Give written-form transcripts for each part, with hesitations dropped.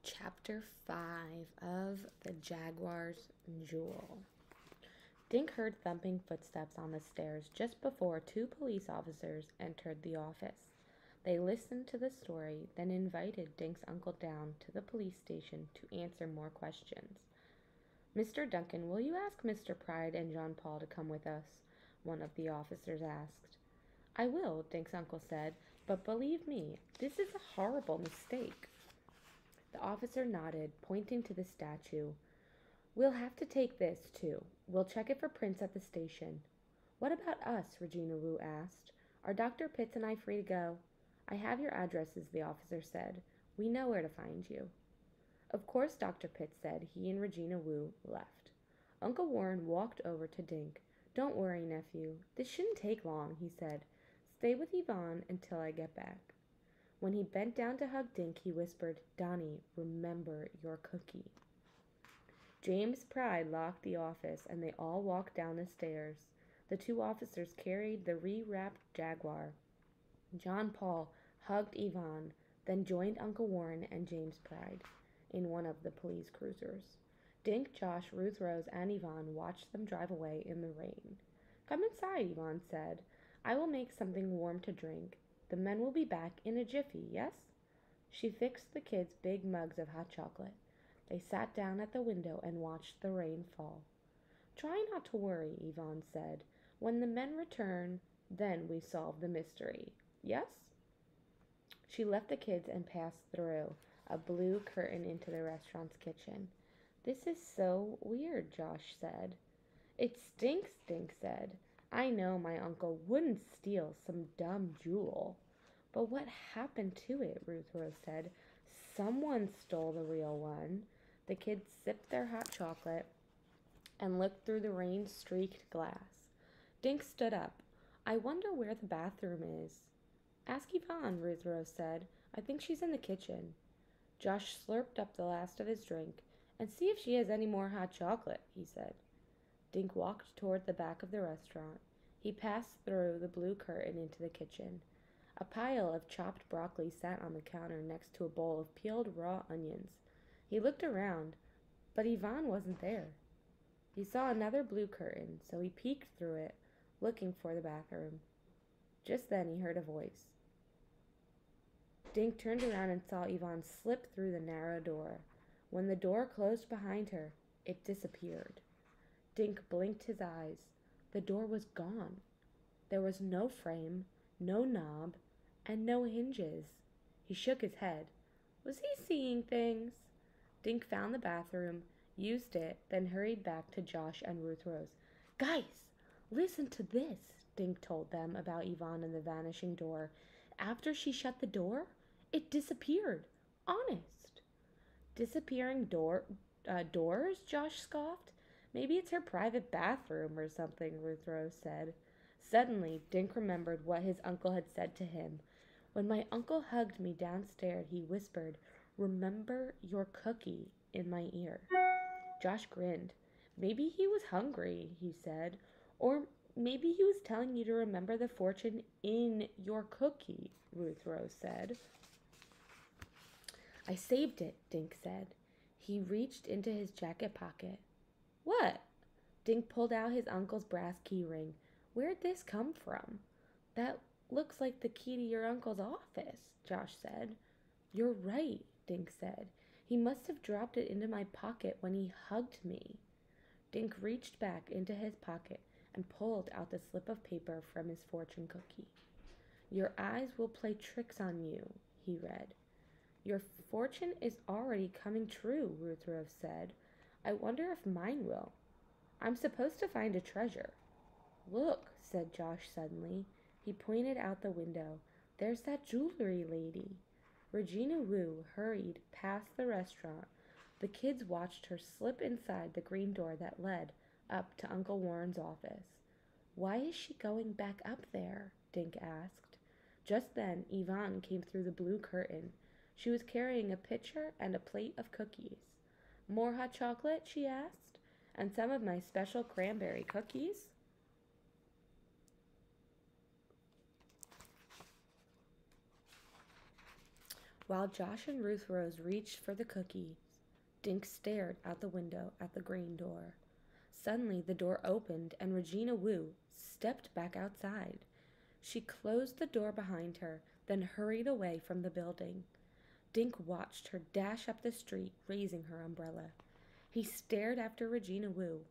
Chapter 5 of the Jaguars Jewel. Dink heard thumping footsteps on the stairs just before two police officers entered the office. They listened to the story, then invited Dink's uncle down to the police station to answer more questions. "Mr. Duncan, will you ask Mr. Pride and John Paul to come with us?" one of the officers asked. "I will," Dink's uncle said, "but believe me, this is a horrible mistake." The officer nodded, pointing to the statue. "We'll have to take this, too. We'll check it for prints at the station." "What about us?" Regina Wu asked. "Are Dr. Pitts and I free to go?" "I have your addresses," the officer said. "We know where to find you." Of course, Dr. Pitts said. He and Regina Wu left. Uncle Warren walked over to Dink. "Don't worry, nephew. This shouldn't take long," he said. "Stay with Yvonne until I get back." When he bent down to hug Dink, he whispered, "Donnie, remember your cookie." James Pride locked the office, and they all walked down the stairs. The two officers carried the re-wrapped Jaguar. John Paul hugged Yvonne, then joined Uncle Warren and James Pride in one of the police cruisers. Dink, Josh, Ruth Rose, and Yvonne watched them drive away in the rain. "Come inside," Yvonne said. "I will make something warm to drink. The men will be back in a jiffy, yes?" She fixed the kids big mugs of hot chocolate. They sat down at the window and watched the rain fall. "Try not to worry," Yvonne said. "When the men return, then we solve the mystery. Yes?" She left the kids and passed through a blue curtain into the restaurant's kitchen. "This is so weird," Josh said. "It stinks," Dink said. "I know my uncle wouldn't steal some dumb jewel." "But what happened to it?" Ruth Rose said. "Someone stole the real one." The kids sipped their hot chocolate and looked through the rain-streaked glass. Dink stood up. "I wonder where the bathroom is." "Ask Yvonne," Ruth Rose said. "I think she's in the kitchen." Josh slurped up the last of his drink. "And see if she has any more hot chocolate," he said. Dink walked toward the back of the restaurant. He passed through the blue curtain into the kitchen. A pile of chopped broccoli sat on the counter next to a bowl of peeled raw onions. He looked around, but Yvonne wasn't there. He saw another blue curtain, so he peeked through it, looking for the bathroom. Just then he heard a voice. Dink turned around and saw Yvonne slip through the narrow door. When the door closed behind her, it disappeared. Dink blinked his eyes. The door was gone. There was no frame, no knob, and no hinges. He shook his head. Was he seeing things? Dink found the bathroom, used it, then hurried back to Josh and Ruth Rose. "Guys, listen to this," Dink told them about Yvonne and the vanishing door. "After she shut the door, it disappeared. Honest." "Disappearing doors?" Josh scoffed. "Maybe it's her private bathroom or something," Ruth Rose said. Suddenly, Dink remembered what his uncle had said to him. "When my uncle hugged me downstairs, he whispered, 'Remember your cookie,' in my ear." Josh grinned. "Maybe he was hungry," he said. "Or maybe he was telling you to remember the fortune in your cookie," Ruth Rose said. "I saved it," Dink said. He reached into his jacket pocket. "What?" Dink pulled out his uncle's brass key ring. "Where'd this come from?" "That looks like the key to your uncle's office," Josh said. "You're right," Dink said. "He must have dropped it into my pocket when he hugged me." Dink reached back into his pocket and pulled out the slip of paper from his fortune cookie. "Your eyes will play tricks on you," he read. "Your fortune is already coming true," Ruth Rose said. "I wonder if mine will. I'm supposed to find a treasure." "Look," said Josh suddenly. He pointed out the window. "There's that jewelry lady." Regina Wu hurried past the restaurant. The kids watched her slip inside the green door that led up to Uncle Warren's office. "Why is she going back up there?" Dink asked. Just then, Yvonne came through the blue curtain. She was carrying a pitcher and a plate of cookies. "More hot chocolate?" she asked. "And some of my special cranberry cookies?" While Josh and Ruth Rose reached for the cookies, Dink stared out the window at the green door. Suddenly, the door opened and Regina Wu stepped back outside. She closed the door behind her, then hurried away from the building. Dink watched her dash up the street, raising her umbrella. He stared after Regina Wu.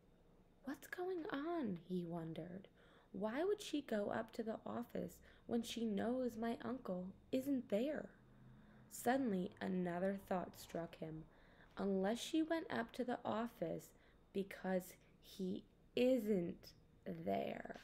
What's going on? He wondered. Why would she go up to the office when she knows my uncle isn't there? Suddenly, another thought struck him. Unless she went up to the office because he isn't there.